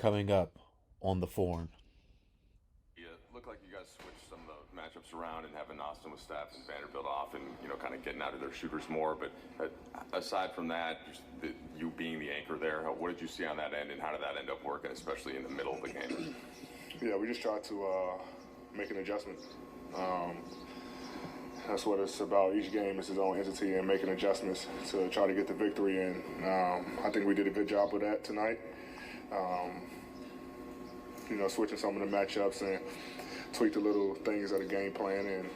coming up on the Forum. Yeah, it looked like you guys switched some of the matchups around and having Austin with Steph and Vanderbilt off and, kind of getting out of their shooters more. But aside from that, just you being the anchor there, what did you see on that end and how did that end up working, especially in the middle of the game? Yeah, we just tried to make an adjustment. That's what it's about. Each game is its own entity and making adjustments to try to get the victory. And I think we did a good job of that tonight. Switching some of the matchups and tweak the little things of the game plan. And,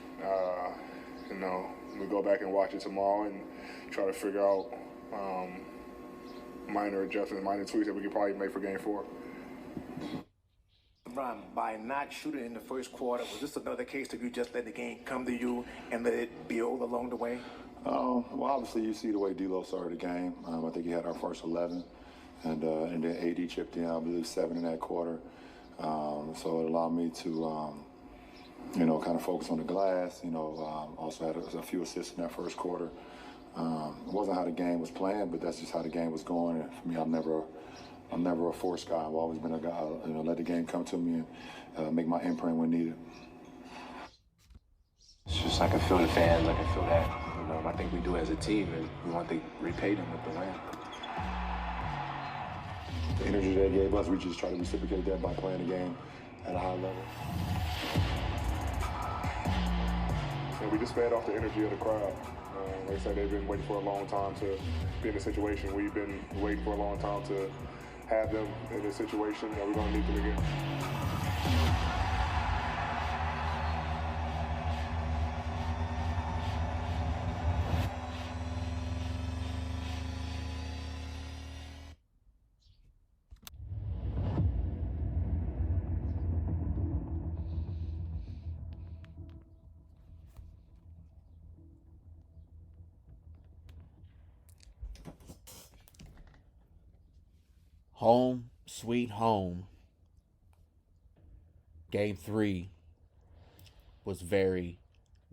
we go back and watch it tomorrow and try to figure out minor adjustments, minor tweaks that we could probably make for game 4. Ron, by not shooting in the first quarter, was this another case of you just let the game come to you and let it build along the way? Well, obviously, you see the way D'Lo started the game. I think he had our first 11, and then AD chipped in, I believe, 7 in that quarter. So it allowed me to, kind of focus on the glass. Also had a few assists in that first quarter. It wasn't how the game was playing, but that's just how the game was going. And for me, I'm never a force guy. I've always been a guy, let the game come to me and make my imprint when needed. It's just I can feel the fans, I can feel that. I think we do as a team, and we want to repay them with the win. The energy they gave us, we just try to reciprocate that by playing the game at a high level. And we just fed off the energy of the crowd. Like I said, they've been waiting for a long time to be in a situation. We've been waiting for a long time to have them in this situation. We're going to need them again. Home, sweet home. Game 3 was very,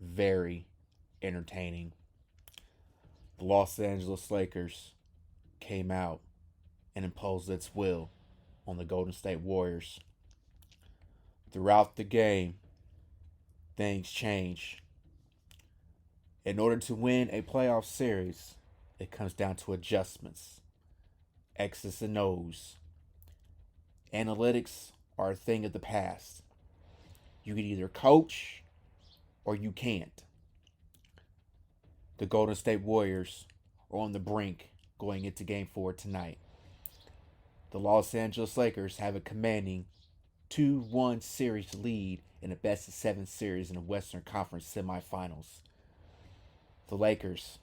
very entertaining. The Los Angeles Lakers came out and imposed its will on the Golden State Warriors. Throughout the game, things changed. In order to win a playoff series, it comes down to adjustments. X's and O's. Analytics are a thing of the past. You can either coach or you can't. The Golden State Warriors are on the brink going into Game 4 tonight. The Los Angeles Lakers have a commanding 2-1 series lead in a best-of-7 series in the Western Conference semifinals. The Lakers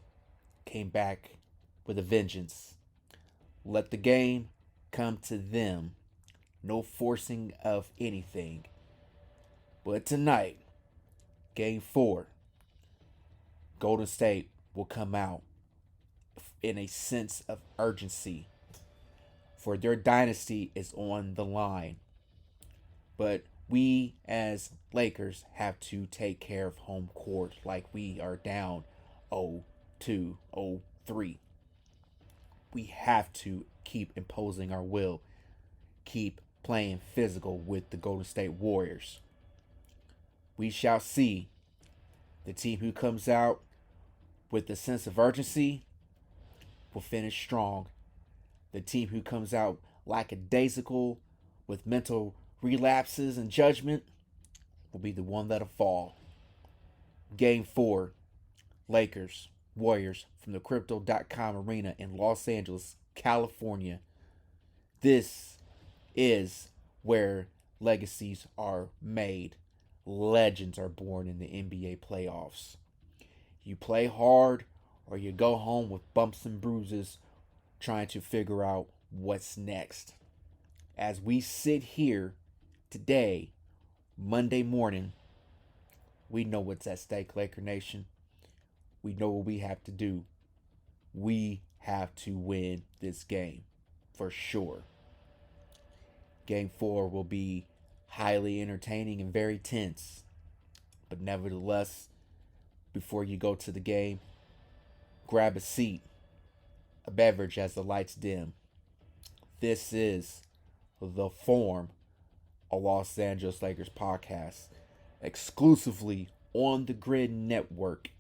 came back with a vengeance. Let the game come to them. No forcing of anything. But tonight, Game 4, Golden State will come out in a sense of urgency. For their dynasty is on the line. But we as Lakers have to take care of home court like we are down 0-2, 0-3. We have to keep imposing our will, keep playing physical with the Golden State Warriors. We shall see. The team who comes out with a sense of urgency will finish strong. The team who comes out lackadaisical with mental relapses and judgment will be the one that'll fall. Game 4, Lakers, Warriors from the Crypto.com Arena in Los Angeles, California. This is where legacies are made. Legends are born in the NBA playoffs. You play hard or you go home with bumps and bruises trying to figure out what's next. As we sit here today, Monday morning, we know what's at stake, Laker Nation. We know what we have to do. We have to win this game for sure. Game 4 will be highly entertaining and very tense. But nevertheless, before you go to the game, grab a seat, a beverage as the lights dim. This is the Form, a Los Angeles Lakers podcast, exclusively on the GRYD Network.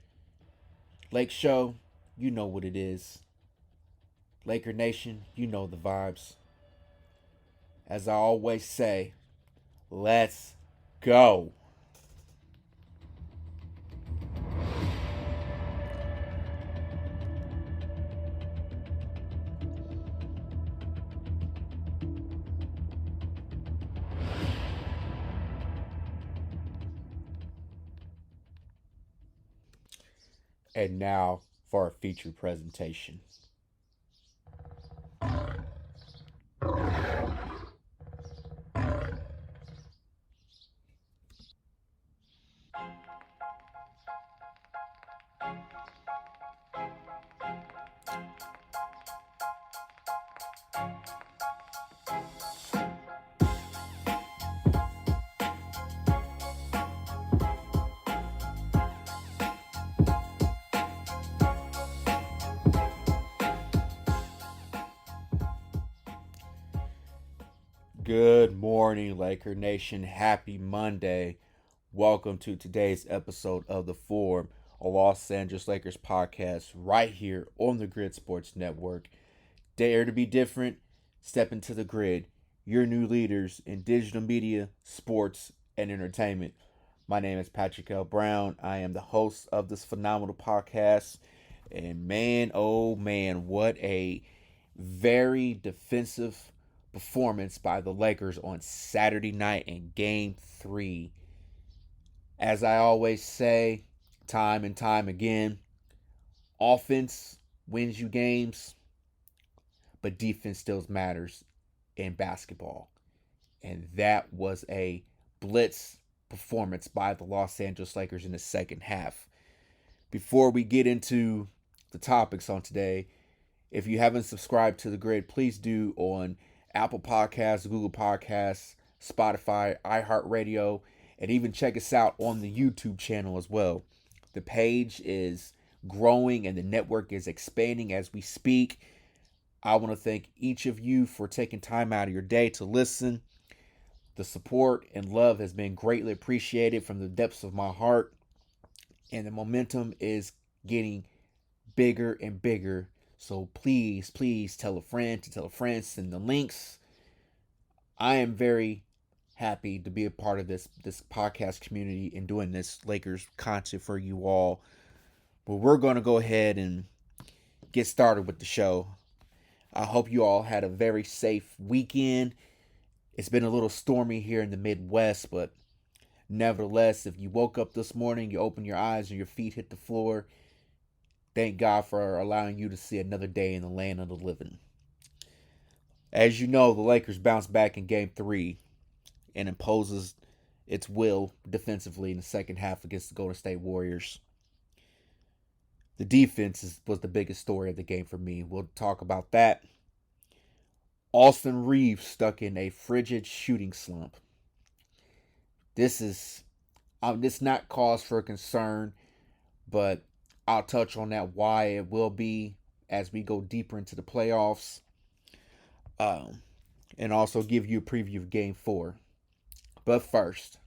Lake Show, you know what it is. Laker Nation, you know the vibes. As I always say, let's go. And now for our featured presentation. Good morning, Laker Nation. Happy Monday. Welcome to today's episode of The Forum, a Los Angeles Lakers podcast, right here on the GRYD Sports Network. Dare to be different, step into the GRYD, your new leaders in digital media, sports, and entertainment. My name is Patrick L. Brown. I am the host of this phenomenal podcast. And man, oh man, what a very defensive performance by the Lakers on Saturday night in Game 3. As I always say, time and time again, offense wins you games, but defense still matters in basketball. And that was a blitz performance by the Los Angeles Lakers in the second half. Before we get into the topics on today, if you haven't subscribed to the GRYD, please do on Apple Podcasts, Google Podcasts, Spotify, iHeartRadio, and even check us out on the YouTube channel as well. The page is growing and the network is expanding as we speak. I want to thank each of you for taking time out of your day to listen. The support and love has been greatly appreciated from the depths of my heart, and the momentum is getting bigger and bigger. So please tell a friend to tell a friend, send the links. I am very happy to be a part of this podcast community and doing this Lakers content for you all. But we're going to go ahead and get started with the show. I hope you all had a very safe weekend. It's been a little stormy here in the Midwest, but nevertheless, if you woke up this morning, you open your eyes and your feet hit the floor, thank God for allowing you to see another day in the land of the living. As you know, the Lakers bounced back in Game 3 and imposes its will defensively in the second half against the Golden State Warriors. The defense was the biggest story of the game for me. We'll talk about that. Austin Reaves stuck in a frigid shooting slump. This is not cause for concern, but I'll touch on that why it will be as we go deeper into the playoffs. And also give you a preview of Game 4. But first,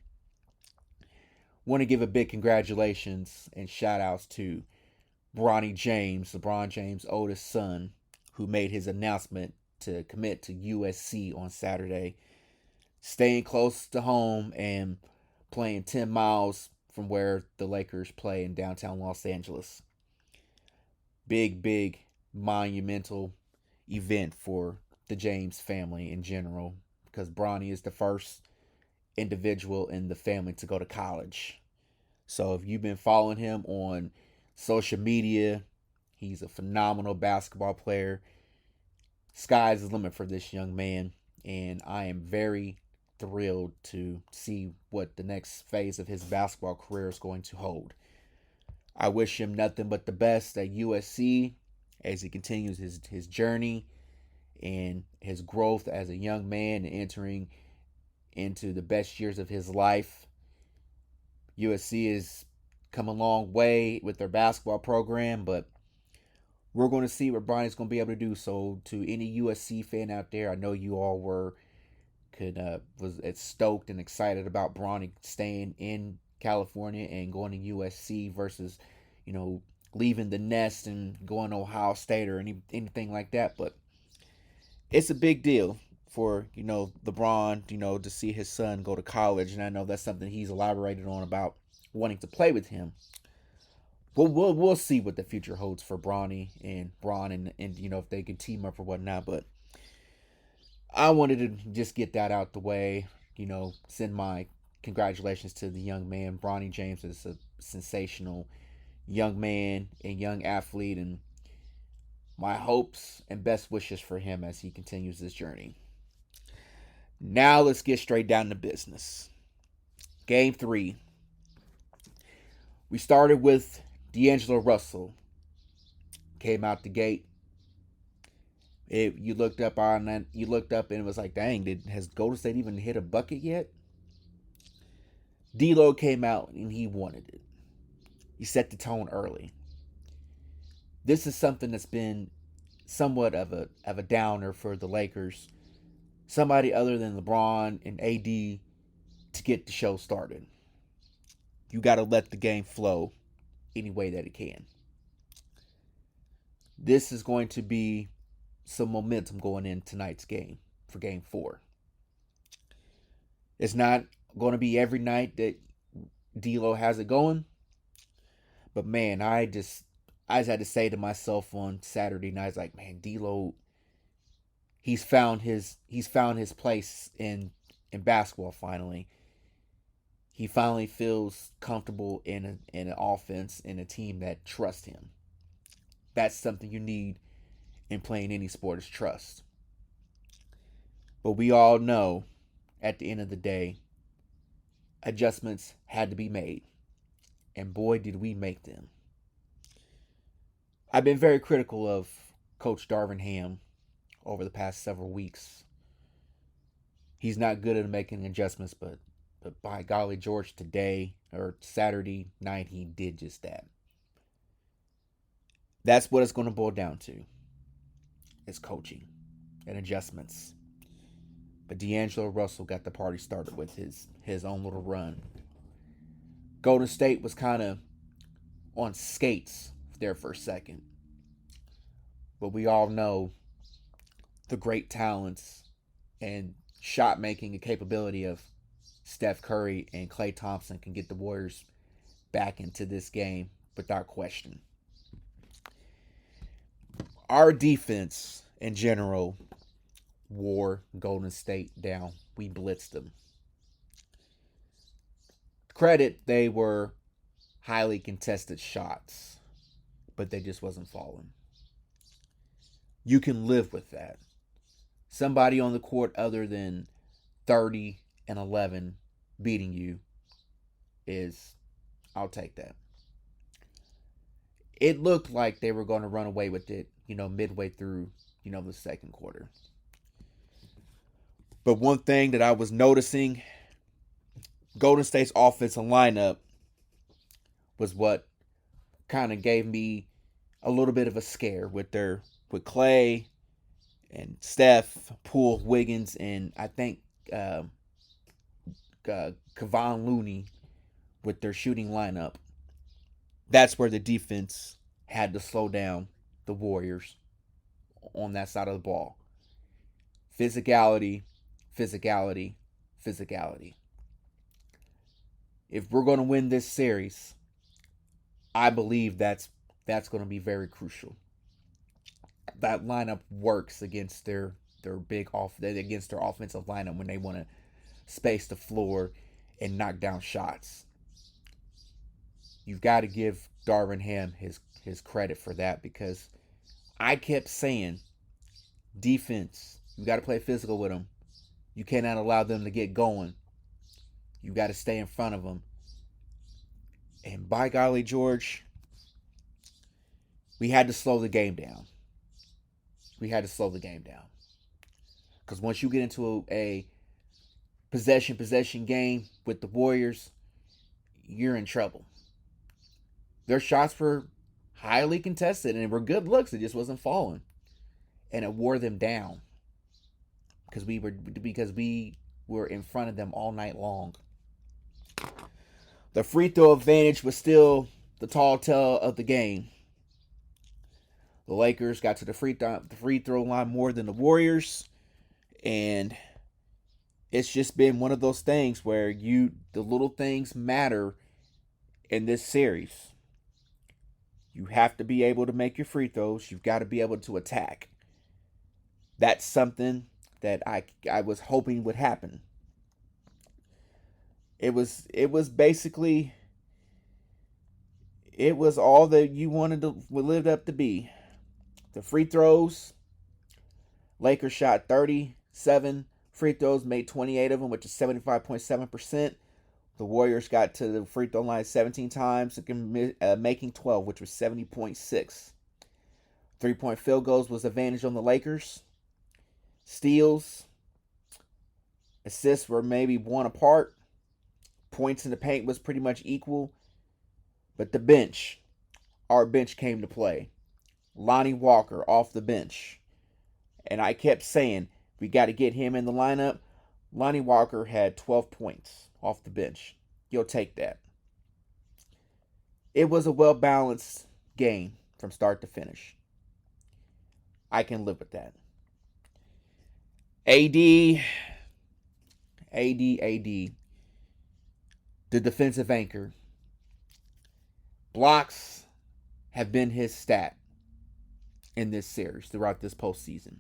want to give a big congratulations and shout outs to LeBron James' oldest son, who made his announcement to commit to USC on Saturday, staying close to home and playing 10 miles from where the Lakers play in downtown Los Angeles. Big, monumental event for the James family in general, because Bronny is the first individual in the family to go to college. So if you've been following him on social media, he's a phenomenal basketball player. Sky's the limit for this young man, and I am very thrilled to see what the next phase of his basketball career is going to hold. I wish him nothing but the best at USC as he continues his journey and his growth as a young man and entering into the best years of his life. USC has come a long way with their basketball program, but we're going to see what Brian's going to be able to do. So to any USC fan out there, I know you all were was stoked and excited about Bronny staying in California and going to USC versus, leaving the nest and going to Ohio State or anything like that. But it's a big deal for LeBron, to see his son go to college, and I know that's something he's elaborated on about wanting to play with him. But we'll see what the future holds for Bronny and Bron, and if they can team up or whatnot. But I wanted to just get that out the way. Send my congratulations to the young man. Bronny James is a sensational young man and young athlete, and my hopes and best wishes for him as he continues this journey. Now let's get straight down to business. Game 3. We started with D'Angelo Russell. Came out the gate. You looked up and it was like, dang, has Golden State even hit a bucket yet? D'Lo came out and he wanted it. He set the tone early. This is something that's been somewhat of a downer for the Lakers. Somebody other than LeBron and AD to get the show started. You got to let the game flow any way that it can. This is going to be some momentum going in tonight's game for Game 4. It's not going to be every night that D'Lo has it going, but man, I just had to say to myself on Saturday night, like, man, D'Lo, he's found his place in basketball finally. He finally feels comfortable in an offense, in a team that trusts him. That's something you need in playing any sport, is trust. But we all know, at the end of the day, adjustments had to be made. And boy, did we make them. I've been very critical of Coach Darvin Ham over the past several weeks. He's not good at making adjustments, but by golly, George, today or Saturday night, he did just that. That's what it's going to boil down to. It's coaching and adjustments. But D'Angelo Russell got the party started with his own little run. Golden State was kind of on skates there for a second. But we all know the great talents and shot making and capability of Steph Curry and Klay Thompson can get the Warriors back into this game without question. Our defense in general wore Golden State down. We blitzed them. Credit, they were highly contested shots, but they just wasn't falling. You can live with that. Somebody on the court other than 30 and 11 beating you I'll take that. It looked like they were going to run away with it, midway through, the second quarter. But one thing that I was noticing, Golden State's offensive lineup was what kind of gave me a little bit of a scare with Klay and Steph, Poole, Wiggins, and I think Kevon Looney with their shooting lineup. That's where the defense had to slow down the Warriors on that side of the ball. Physicality. If we're going to win this series, I believe that's going to be very crucial. That lineup works against their against their offensive lineup when they want to space the floor and knock down shots. You've got to give Darvin Ham his credit for that, because I kept saying, defense, you got to play physical with them. You cannot allow them to get going. You got to stay in front of them. And by golly, George, we had to slow the game down. Because once you get into a possession game with the Warriors, you're in trouble. Their shots were highly contested and were good looks. It just wasn't falling. And it wore them down. Because we were in front of them all night long. The free throw advantage was still the tall tale of the game. The Lakers got to the free throw line more than the Warriors, and it's just been one of those things where the little things matter in this series. You have to be able to make your free throws. You've got to be able to attack. That's something that I was hoping would happen. It was basically all that you wanted to live up to be. The free throws, Lakers shot 37 free throws, made 28 of them, which is 75.7%. The Warriors got to the free throw line 17 times, making 12, which was 70.6. 3-point field goals was advantage on the Lakers. Steals, assists were maybe one apart. Points in the paint was pretty much equal. But the bench, our bench came to play. Lonnie Walker off the bench. And I kept saying, we got to get him in the lineup. Lonnie Walker had 12 points off the bench. You'll take that. It was a well-balanced game from start to finish. I can live with that. AD, the defensive anchor. Blocks have been his stat in this series throughout this postseason.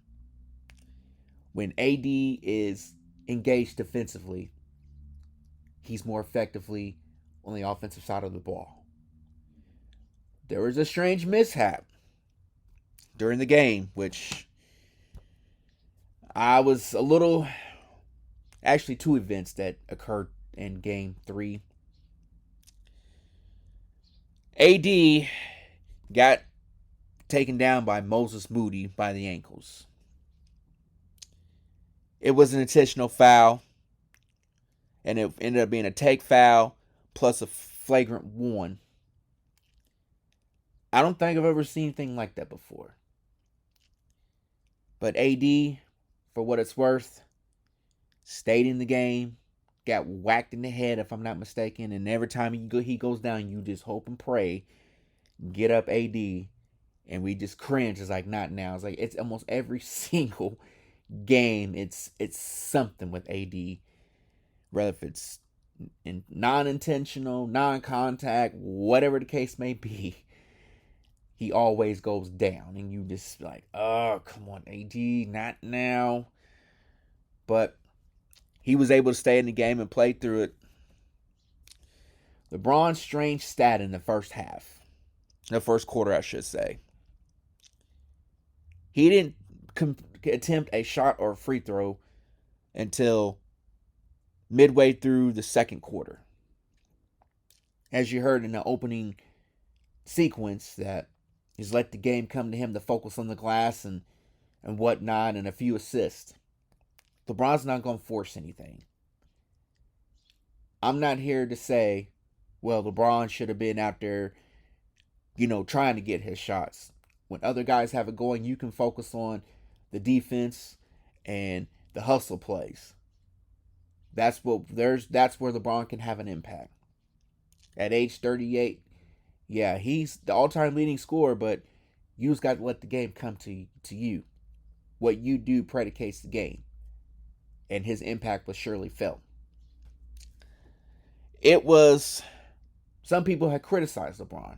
When AD is engaged defensively, he's more effectively on the offensive side of the ball. There was a strange mishap during the game, which I was a little... Actually, two events that occurred in Game 3. AD got taken down by Moses Moody by the ankles. It was an intentional foul, and it ended up being a take foul plus a flagrant 1. I don't think I've ever seen anything like that before. But AD, for what it's worth, stayed in the game, got whacked in the head, if I'm not mistaken, and every time he goes down, you just hope and pray, get up AD, and we just cringe. It's like, not now. It's like, it's almost every single game, it's something with AD, whether if it's non-intentional, non-contact, whatever the case may be, he always goes down, and you just like, oh, come on, AD, not now. But he was able to stay in the game and play through it. LeBron's strange stat in the first quarter, I should say. He didn't attempt a shot or a free throw until midway through the second quarter. As you heard in the opening sequence, that he's let the game come to him to focus on the glass and whatnot, and a few assists. LeBron's not going to force anything. I'm not here to say, well, LeBron should have been out there, trying to get his shots. When other guys have it going, you can focus on the defense and the hustle plays. That's where LeBron can have an impact. At age 38, yeah, he's the all-time leading scorer, but you just got to let the game come to you. What you do predicates the game. And his impact was surely felt. Some people had criticized LeBron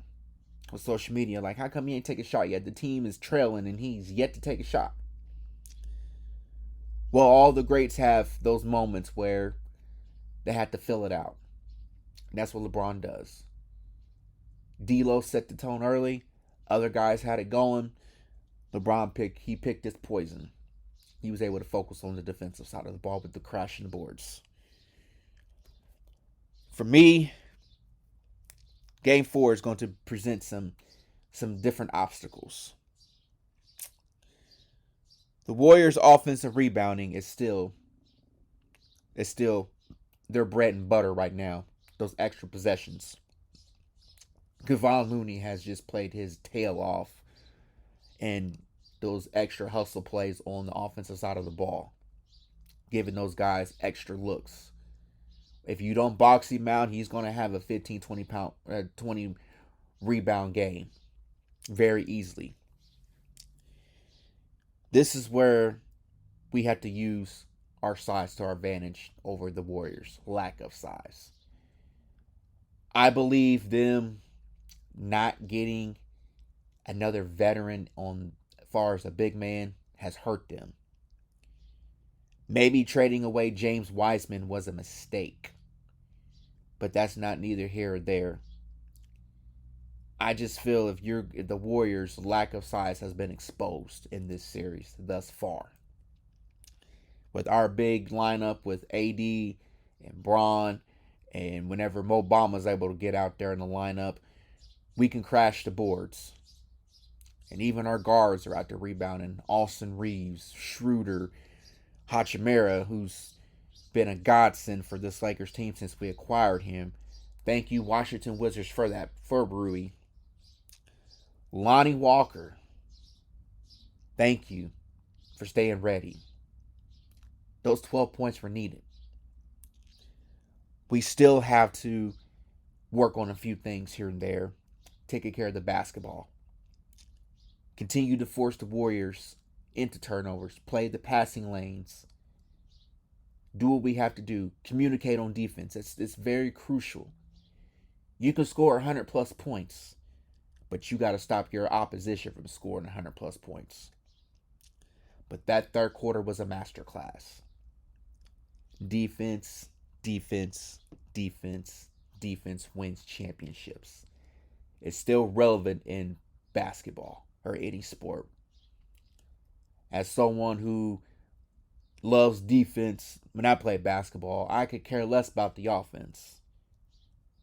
on social media, like, how come he ain't take a shot yet? The team is trailing and he's yet to take a shot. Well, all the greats have those moments where they had to fill it out. And that's what LeBron does. D'Lo set the tone early. Other guys had it going. LeBron picked his poison. He was able to focus on the defensive side of the ball with the crashing boards. For me, Game 4 is going to present some different obstacles. The Warriors' offensive rebounding is still their bread and butter right now. Those extra possessions. Kevon Looney has just played his tail off, and those extra hustle plays on the offensive side of the ball. giving those guys extra looks. If you don't box him out, he's going to have a 15, 20 rebound game very easily. This is where we have to use our size to our advantage over the Warriors' lack of size. I believe them not getting another veteran on as far as a big man has hurt them. Maybe trading away James Wiseman was a mistake, but that's not neither here or there. I just feel if the Warriors' lack of size has been exposed in this series thus far. With our big lineup with AD and Braun, and whenever Mo Bama's able to get out there in the lineup, we can crash the boards. And even our guards are out there rebounding. Austin Reaves, Schroeder, Hachimura, who's been a godsend for this Lakers team since we acquired him. Thank you, Washington Wizards, for that, for Rui. Lonnie Walker, thank you for staying ready. Those 12 points were needed. We still have to work on a few things here and there, taking care of the basketball. Continue to force the Warriors into turnovers, play the passing lanes, do what we have to do, communicate on defense. It's very crucial. You can score 100 plus points, but you got to stop your opposition from scoring 100 plus points. But that third quarter was a masterclass. Defense, defense, defense, defense wins championships. It's still relevant in basketball or any sport. As someone who loves defense, when I play basketball, I could care less about the offense.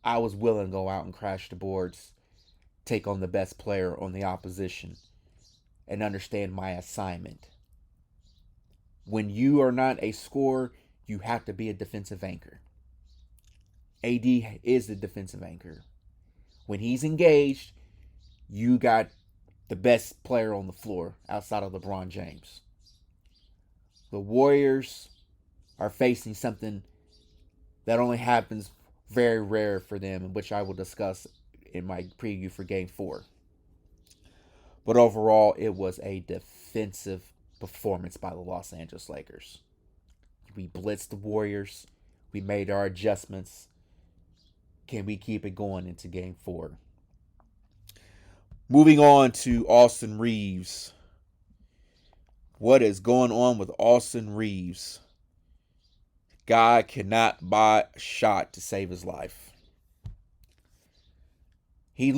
I was willing to go out and crash the boards, take on the best player on the opposition, and understand my assignment. When you are not a scorer, you have to be a defensive anchor. AD is the defensive anchor. When he's engaged, you got the best player on the floor outside of LeBron James. The Warriors are facing something that only happens very rare for them, which I will discuss in my preview for Game 4. But overall, it was a defensive performance by the Los Angeles Lakers. We blitzed the Warriors. We made our adjustments. Can we keep it going into Game 4? Moving on to Austin Reaves. What is going on with Austin Reaves? Guy cannot buy a shot to save his life. It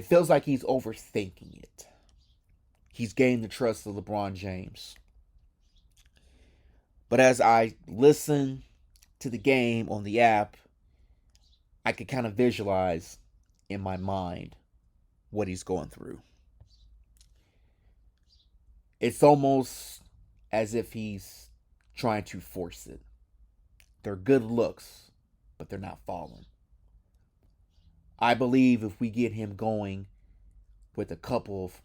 feels like he's overthinking it. He's gained the trust of LeBron James. But as I listen to the game on the app, I can kind of visualize in my mind what he's going through. It's almost as if he's trying to force it. They're good looks, but they're not falling. I believe if we get him going with a couple of,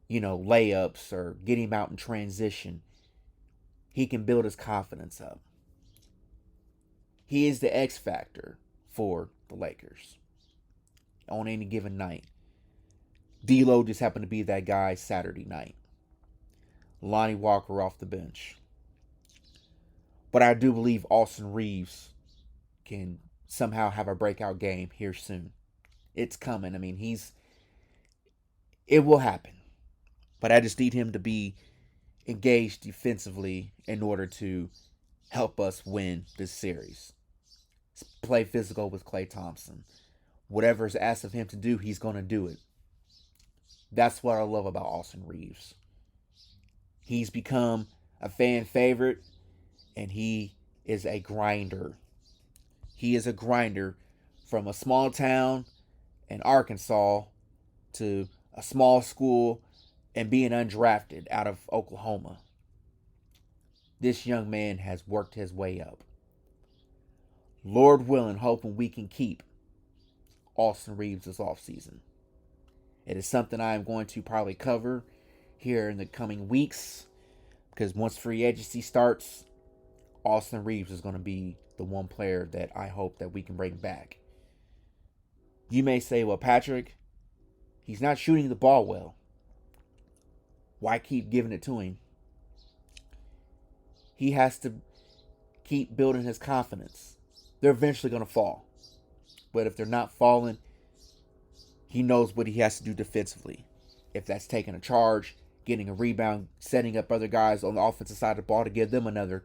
layups or get him out in transition, he can build his confidence up. He is the X factor for the Lakers on any given night. D'Lo just happened to be that guy Saturday night. Lonnie Walker off the bench. But I do believe Austin Reaves can somehow have a breakout game here soon. It's coming. It will happen. But I just need him to be engaged defensively in order to help us win this series. Play physical with Klay Thompson. Whatever is asked of him to do, he's going to do it. That's what I love about Austin Reaves. He's become a fan favorite, and he is a grinder. He is a grinder from a small town in Arkansas to a small school and being undrafted out of Oklahoma. This young man has worked his way up. Lord willing, hoping we can keep Austin Reaves this offseason. It is something I am going to probably cover here in the coming weeks, Because once free agency starts, Austin Reaves is going to be the one player that I hope that we can bring back. You may say, well, Patrick, he's not shooting the ball well. Why keep giving it to him? He has to keep building his confidence. They're eventually going to fall. But if they're not falling, he knows what he has to do defensively. If that's taking a charge, getting a rebound, setting up other guys on the offensive side of the ball to give them a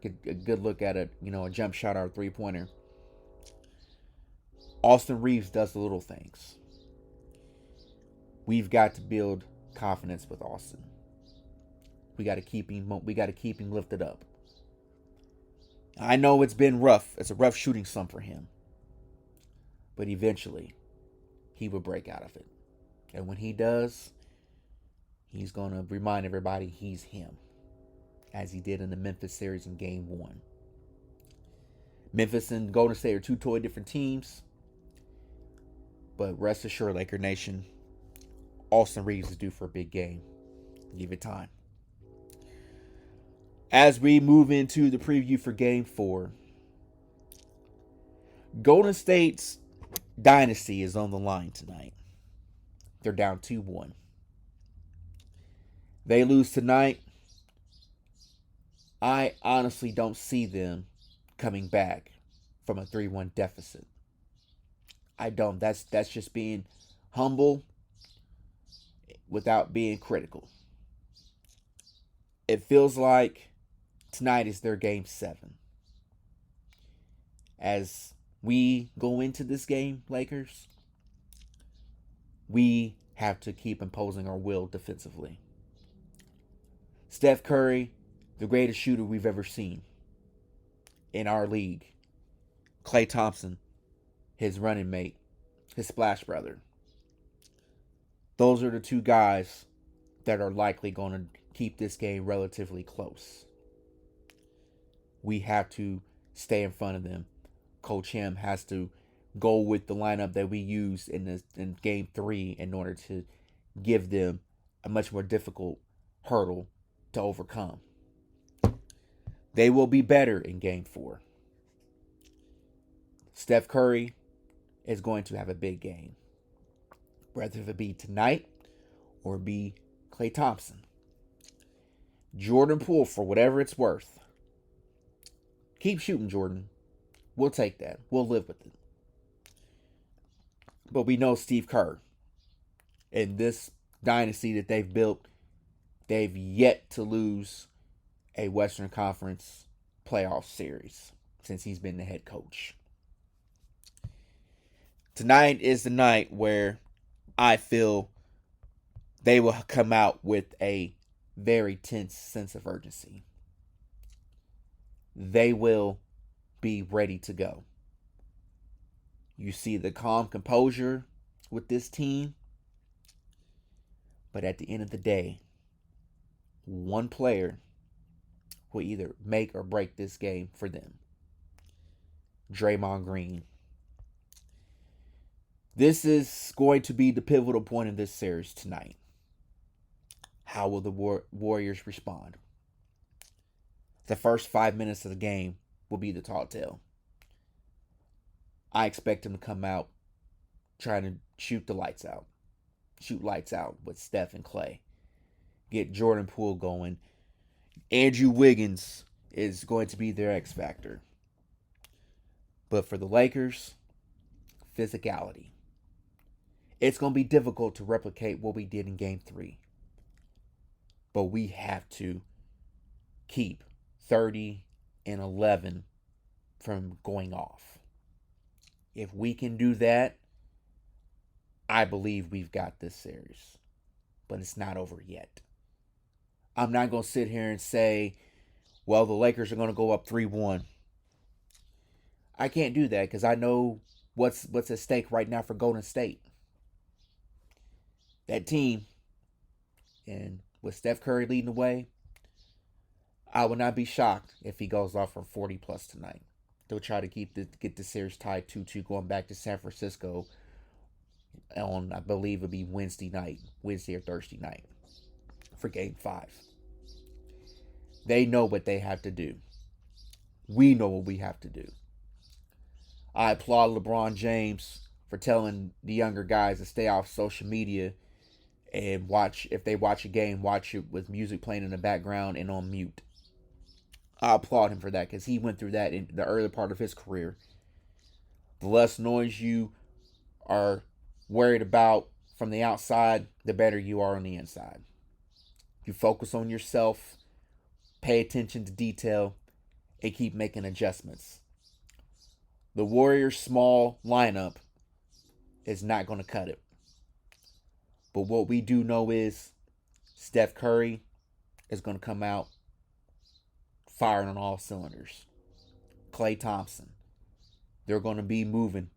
good look at a jump shot or a three-pointer. Austin Reaves does the little things. We've got to build confidence with Austin. We got to keep him lifted up. I know it's been rough. It's a rough shooting slump for him. But eventually, he will break out of it. And when he does, he's going to remind everybody he's him. As he did in the Memphis series in Game 1. Memphis and Golden State are two totally different teams. But rest assured, Laker Nation, Austin Reaves is due for a big game. Give it time. As we move into the preview for Game 4, Golden State's dynasty is on the line tonight. They're down 2-1. They lose tonight. I honestly don't see them coming back from a 3-1 deficit. I don't. That's just being humble without being critical. It feels like tonight is their Game 7. As we go into this game, Lakers, we have to keep imposing our will defensively. Steph Curry, the greatest shooter we've ever seen in our league. Klay Thompson, his running mate, his splash brother. Those are the two guys that are likely going to keep this game relatively close. We have to stay in front of them. Coach Him has to go with the lineup that we used in Game 3 in order to give them a much more difficult hurdle to overcome. They will be better in Game 4. Steph Curry is going to have a big game. Whether it be tonight or be Klay Thompson. Jordan Poole, for whatever it's worth. Keep shooting, Jordan. We'll take that. We'll live with it. But we know Steve Kerr. In this dynasty that they've built, they've yet to lose a Western Conference playoff series since he's been the head coach. Tonight is the night where I feel they will come out with a very tense sense of urgency. They will be ready to go. You see the calm composure with this team. But at the end of the day, one player will either make or break this game for them. Draymond Green. This is going to be the pivotal point in this series tonight. How will the Warriors respond? The first 5 minutes of the game will be the tall tale. I expect them to come out trying to shoot lights out with Steph and Klay. Get Jordan Poole going. Andrew Wiggins is going to be their X factor. But for the Lakers, physicality. It's going to be difficult to replicate what we did in Game 3. But we have to keep 30 and 11 from going off. If we can do that, I believe we've got this series. But it's not over yet. I'm not going to sit here and say, well, the Lakers are going to go up 3-1. I can't do that because I know what's at stake right now for Golden State. That team, and with Steph Curry leading the way, I would not be shocked if he goes off for 40 plus tonight. They'll try to get the series tied 2-2 going back to San Francisco on, I believe it'll be Wednesday or Thursday night for Game 5. They know what they have to do. We know what we have to do. I applaud LeBron James for telling the younger guys to stay off social media and watch, if they watch a game, watch it with music playing in the background and on mute. I applaud him for that because he went through that in the early part of his career. The less noise you are worried about from the outside, the better you are on the inside. You focus on yourself, pay attention to detail, and keep making adjustments. The Warriors' small lineup is not going to cut it. But what we do know is Steph Curry is going to come out firing on all cylinders. Klay Thompson. They're going to be moving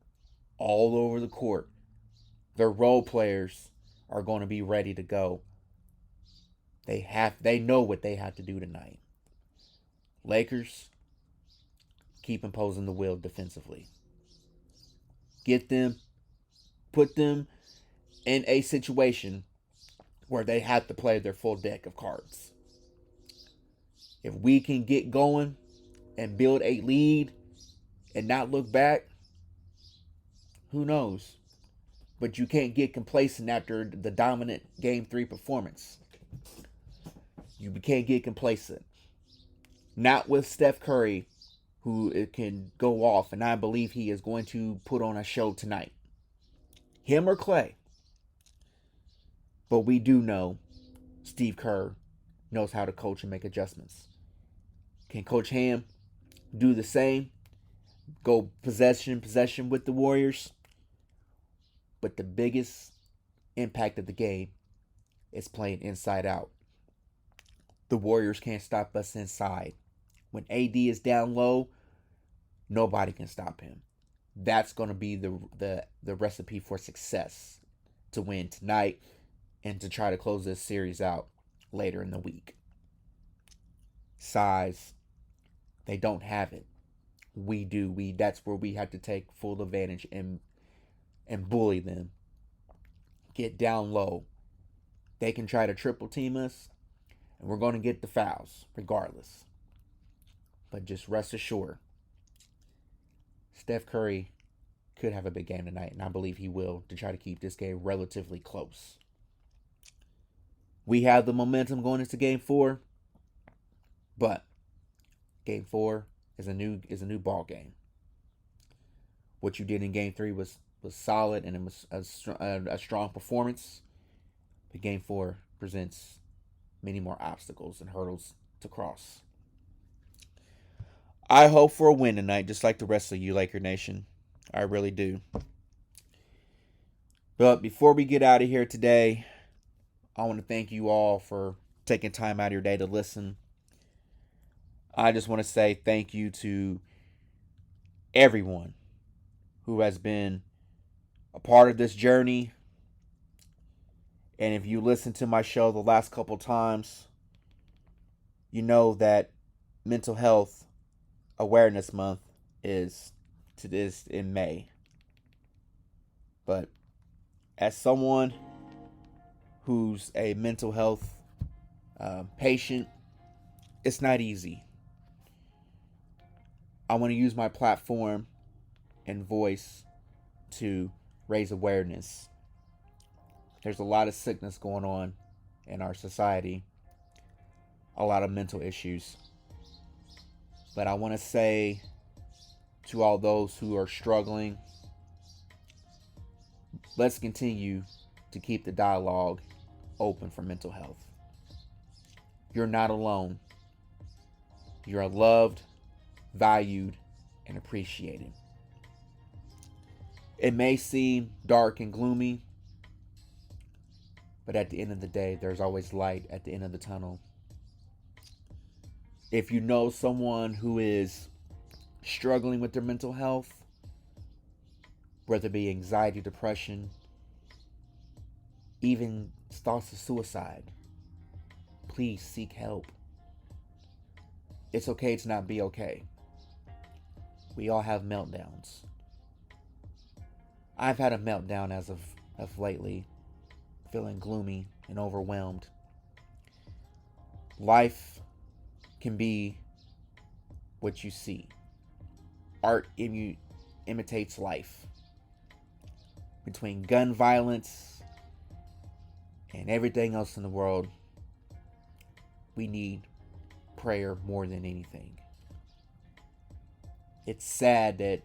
all over the court. Their role players are going to be ready to go. They know what they have to do tonight. Lakers, keep imposing the will defensively. Get them, put them in a situation where they have to play their full deck of cards. If we can get going and build a lead and not look back, who knows? But you can't get complacent after the dominant Game 3 performance. You can't get complacent. Not with Steph Curry, who can go off, and I believe he is going to put on a show tonight. Him or Klay. But we do know Steve Kerr knows how to coach and make adjustments. Can Coach Ham do the same? Go possession with the Warriors? But the biggest impact of the game is playing inside out. The Warriors can't stop us inside. When AD is down low, nobody can stop him. That's going to be the recipe for success to win tonight and to try to close this series out later in the week. Size, they don't have it. We do. That's where we have to take full advantage and bully them. Get down low. They can try to triple team us, and we're going to get the fouls regardless. But just rest assured, Steph Curry could have a big game tonight, and I believe he will, to try to keep this game relatively close. We have the momentum going into Game 4, but Game 4 is a new ball game. What you did in Game 3 was solid, and it was a strong performance. But Game 4 presents many more obstacles and hurdles to cross. I hope for a win tonight, just like the rest of you, Laker Nation. I really do. But before we get out of here today, I want to thank you all for taking time out of your day to listen. I just want to say thank you to everyone who has been a part of this journey. And if you listen to my show the last couple times, you know that Mental Health Awareness Month is in May. But as someone who's a mental health patient, it's not easy. I want to use my platform and voice to raise awareness. There's a lot of sickness going on in our society, a lot of mental issues. But I want to say to all those who are struggling, let's continue to keep the dialogue open for mental health. You're not alone. You're loved, valued, and appreciated. It may seem dark and gloomy, but at the end of the day, there's always light at the end of the tunnel. If you know someone who is struggling with their mental health, whether it be anxiety, depression, even thoughts of suicide, please seek help. It's okay to not be okay. We all have meltdowns. I've had a meltdown as of lately, feeling gloomy and overwhelmed. Life can be what you see. Art imitates life. Between gun violence and everything else in the world, we need prayer more than anything. It's sad that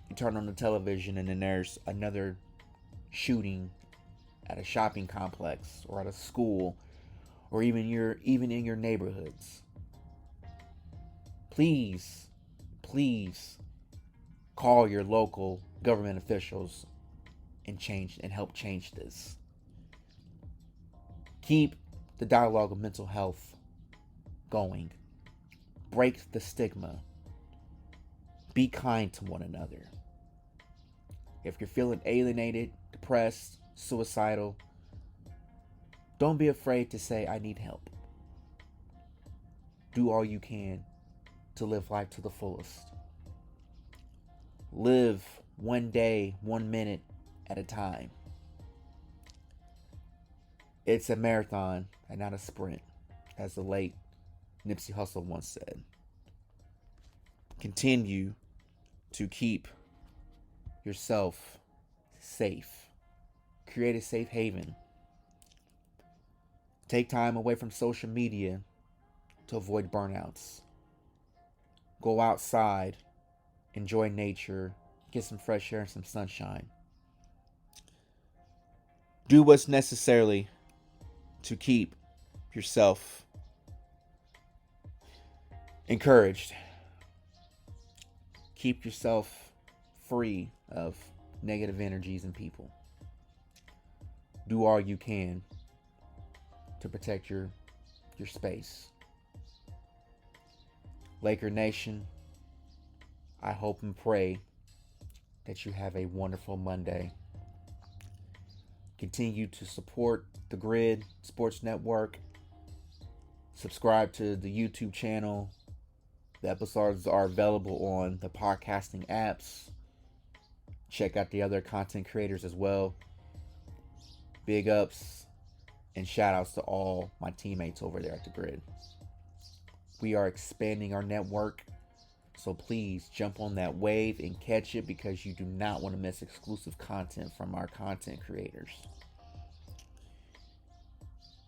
you turn on the television and then there's another shooting at a shopping complex or at a school or even in your neighborhoods. Please call your local government officials and help change this. Keep the dialogue of mental health going. Break the stigma. Be kind to one another. If you're feeling alienated, depressed, suicidal, don't be afraid to say, I need help. Do all you can to live life to the fullest. Live one day, 1 minute at a time. It's a marathon and not a sprint, as the late Nipsey Hussle once said. Continue to keep yourself safe. Create a safe haven. Take time away from social media to avoid burnouts. Go outside, enjoy nature, get some fresh air and some sunshine. Do what's necessary to keep yourself encouraged. Keep yourself free of negative energies and people. Do all you can to protect your space. Laker Nation, I hope and pray that you have a wonderful Monday. Continue to support the GRYD Sports Network. Subscribe to the YouTube channel. The episodes are available on the podcasting apps. Check out the other content creators as well. Big ups and shout outs to all my teammates over there at the GRYD. We are expanding our network, so please jump on that wave and catch it because you do not want to miss exclusive content from our content creators.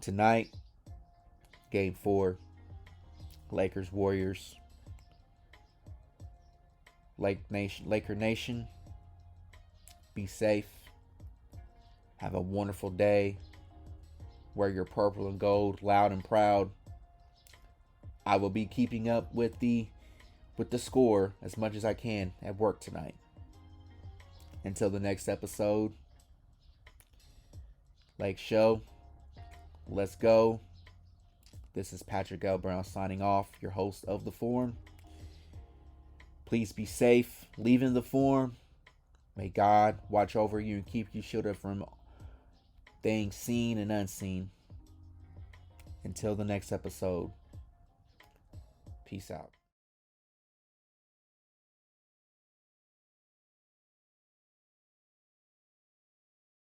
Tonight, Game 4, Lakers Warriors. Laker Nation, be safe. Have a wonderful day. Wear your purple and gold loud and proud. I will be keeping up with the score as much as I can at work tonight. Until the next episode, Lake Show, let's go. This is Patrick L. Brown signing off, your host of the forum. Please be safe leaving the forum. May God watch over you and keep you shielded from things seen and unseen. Until the next episode, peace out.